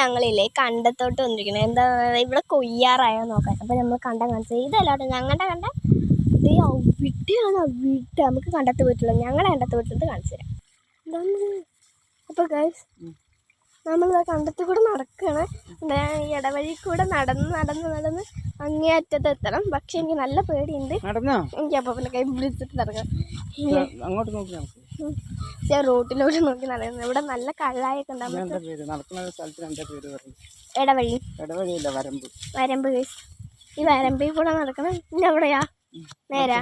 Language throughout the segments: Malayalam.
ഞങ്ങളില്ലേ കണ്ടത്തോട്ട് വന്നിരിക്കണേ. എന്താ ഇവിടെ കൊയ്യാറായോ നോക്കാൻ. അപ്പം നമ്മൾ കണ്ടം കാണിച്ചത് ഇതല്ലാട്ടോ ഞങ്ങളുടെ കണ്ട ഇത് അവിടെയാണ്. അവിടെ നമുക്ക് കണ്ടത്ത് പോയിട്ടുള്ളത്. ഞങ്ങളുടെ കണ്ടത്ത് പോയിട്ടുള്ളത് കാണിച്ചു തരാം. എന്താണ് അപ്പോൾ ഗൈസ് നമ്മളിതാ കണ്ടത്തിൽ കൂടെ നടക്കുകയാണ്. ഈ ഇടവഴി കൂടെ നടന്ന് അങ്ങേ അറ്റത്ത് എത്തണം. പക്ഷെ എനിക്ക് നല്ല പേടിയുണ്ട്. എനിക്ക് അപ്പോൾ പിന്നെ കൈ പിടിച്ചിട്ട് നടക്കാം. ഞാൻ റോട്ടിലോട്ട് നോക്കി നടക്കുന്നത്. ഇവിടെ നല്ല കള്ളായൊക്കെ ഉണ്ടാവും. ഇടവഴി വരമ്പ് ഗൈസ്. ഈ വരമ്പിൽ കൂടെ നടക്കണം. പിന്നെ എവിടെയാ നേരാ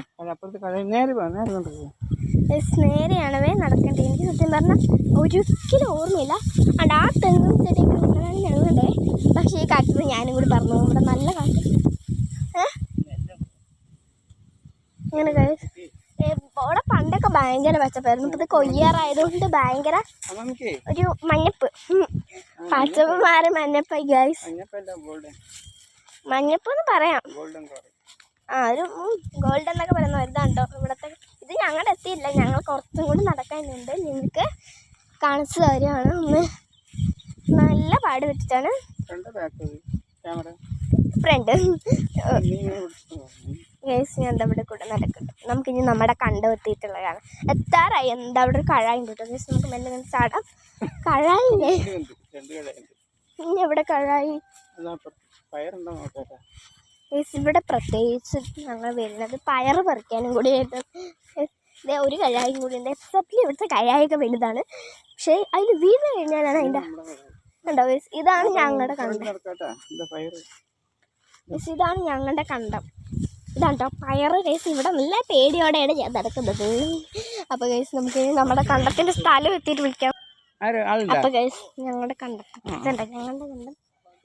നേരെയാണവേ നടക്കേണ്ടത്. എനിക്ക് സത്യം പറഞ്ഞാൽ ഒരിക്കലും ഓർമ്മയില്ല. അണ്ട് ആ തെങ്ങും ചെടിയൊക്കെ നിങ്ങളാണ് ഞങ്ങളുടെ. പക്ഷേ ഈ കാട്ടിൽ ഞാനും കൂടി പറഞ്ഞു ഇവിടെ നല്ല കാറ്റ്. ഇങ്ങനെ അവിടെ പണ്ടൊക്കെ ഭയങ്കര പച്ചപ്പായിരുന്നു. ഇപ്പം ഇത് കൊയ്യാറായതുകൊണ്ട് ഭയങ്കര ഒരു മഞ്ഞപ്പ്. പച്ചപ്പ് മാറി മഞ്ഞപ്പായി ഗൈസ്. മഞ്ഞപ്പ് എന്ന് പറയാം. ഒരു ഗോൾഡ് എന്നൊക്കെ പറയുന്ന ഇതാണ്ടോ ഇവിടത്തെ. ഇത് ഞങ്ങളുടെ എത്തിയില്ല. ഞങ്ങൾ കുറച്ചും കൂടി നടക്കാനുണ്ട്. നിങ്ങൾക്ക് കാണിച്ചു തരുവാണ്. ഒന്ന് നല്ല പാട് വെച്ചിട്ടാണ് ഫ്രണ്ട് ഗൈസ്. ഞാൻ എന്താ ഇവിടെ കൂടെ നടക്കട്ടെ. നമുക്കിനി നമ്മുടെ കണ്ടം എത്തിയിട്ടുള്ളതാണ്. എത്താറായി. എന്താ അവിടെ ഒരു കഴായി കിട്ടും ഗൈസ്. നമുക്ക് മെല്ലെ ചാടാം. കഴായില്ലേ ഇനി എവിടെ കഴായി ഗൈസ്. ഇവിടെ പ്രത്യേകിച്ച് ഞങ്ങൾ വരുന്നത് പയറ് പറിക്കാനും കൂടി ആയിട്ട്. ഇതേ ഒരു കഴായും കൂടി ഉണ്ട്. എക്സെപ്റ്റ്ലി ഇവിടുത്തെ കഴായൊക്കെ വലുതാണ്. പക്ഷേ അതിൽ വീട് കഴിഞ്ഞാലാണ് അതിൻ്റെ കണ്ടോ ഗൈസ്. ഇതാണ് ഞങ്ങളുടെ കണ്ടം. ഗൈസ് ഇതാണ് ഞങ്ങളുടെ കണ്ടം. ഇതാണ് കേട്ടോ പയറ് ഗൈസ്. ഇവിടെ നല്ല പേടിയോടെയാണ് ഞാൻ നടക്കുന്നത്. അപ്പോൾ ഗൈസ് നമുക്ക് നമ്മുടെ കണ്ടത്തിൻ്റെ സ്ഥലം എത്തിയിട്ട് വിളിക്കാം. അപ്പോൾ ഗൈസ് ഞങ്ങളുടെ കണ്ടം ഇതുണ്ടോ ഞങ്ങളുടെ കണ്ടം.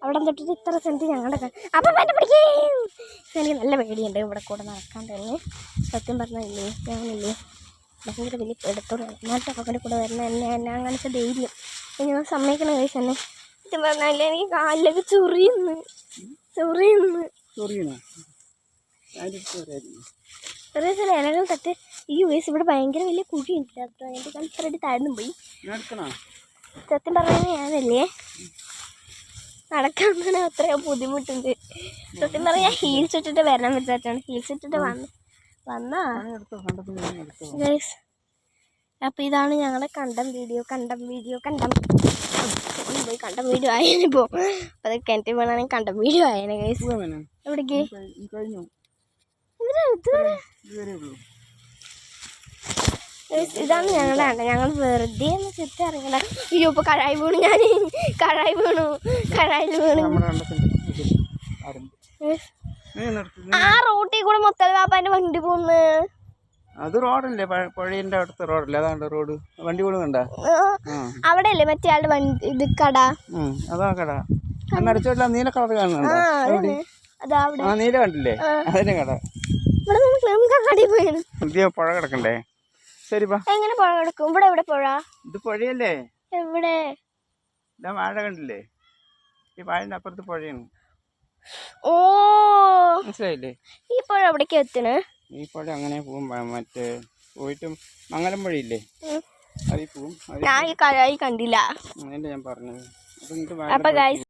അവിടെ തൊട്ടിട്ട് ഇത്ര സെൻറ്റ് ഞങ്ങളുടെ അപ്പം പറ്റി പിടിക്കേ. എനിക്ക് നല്ല പേടിയുണ്ട് ഇവിടെ കൂടെ നടക്കാൻ തന്നെ. സത്യം പറഞ്ഞില്ലേ ഞാനില്ലേ ഭയങ്കര വലിയ എടുത്തോളൂ. എന്നാലും അവരുടെ കൂടെ വരുന്ന എന്നെ കാണിച്ച ധൈര്യം ഞാൻ സമ്മതിക്കണം കഴിച്ച് തന്നെ. സത്യം പറഞ്ഞാൽ എനിക്ക് കാലിലൊക്കെ ചൊറിയുന്നു. ചെറിയ ചില ഇലകൾ തട്ട് ഈ വയസ്സ്. ഇവിടെ ഭയങ്കര വലിയ കുഴിയുണ്ട്. അപ്പോൾ എൻ്റെ കൽപ്പറടി താഴ്ന്നു പോയി. സത്യം പറഞ്ഞാൽ ഞാനല്ലേ നടക്കാൻ തന്നെ അത്രയോ ബുദ്ധിമുട്ടുണ്ട്. സത്യം പറഞ്ഞാൽ ഹീൽസ് ഇട്ടിട്ട് വരണം വിചാരിച്ചാണ്. ഹീൽസ് ഇട്ടിട്ട് വന്നാ ഗൈസ്. അപ്പോൾ ഇതാണ് ഞങ്ങളുടെ കണ്ടം വീഡിയോ പോയി കണ്ടം വീഡിയോ ആയതിനിപ്പോൾ. അപ്പോൾ അത് കിണറ്റിൽ പോകണമെങ്കിൽ കണ്ടം വീഡിയോ ആയേനെ ഗൈസ്. എവിടേക്ക് ഇതാണ് ഞങ്ങളുടെ കണ്ടം. ഞങ്ങൾ വെറുതെ ഒന്ന് ചുറ്റി ഇറങ്ങണ്ട. അയ്യോ ഇപ്പോൾ കഴായി വീണു. കഴായിൽ വീണു. ആ റോട്ടിൽ കൂടെ മൊത്തം പാപ്പാൻ്റെ വണ്ടി പോകുന്നു. അത് റോഡല്ലേ പുഴയുടെ അടുത്ത റോഡല്ലേ. അതാണ്ട് റോഡ് വണ്ടി പോകുന്നുണ്ടോ അവിടെ അല്ലേ മറ്റേ ആളുടെ വണ്ടി ഇത് കട. അതാ കട. അടിച്ചോട്ടില്ല നീല കളർ കാണുന്നുണ്ടോ? നീല കണ്ടില്ലേ അതിന്റെ കട. പുഴ കിടക്കണ്ടേ? ശരി എങ്ങനെ പുഴ കിടക്കും? ഇവിടെ എവിടെ പുഴ? ഇത് പുഴയല്ലേ. എവിടെ? ഇതാ വാഴ കണ്ടില്ലേ? ഈ വാഴന്റെ അപ്പുറത്ത് പുഴയാണ്. ഓ മനസ്സിലായില്ലേ? ഈ പുഴ എവിടേക്ക് എത്തണേ? ഈ പുഴ അങ്ങനെ പോകും. മറ്റേ പോയിട്ട് മംഗലം വഴിയില്ലേ അതിൽ പോവും. ഞാൻ ഈ കഴായി കണ്ടില്ല. ഞാൻ പറഞ്ഞത്. അപ്പൊ ഗൈസ്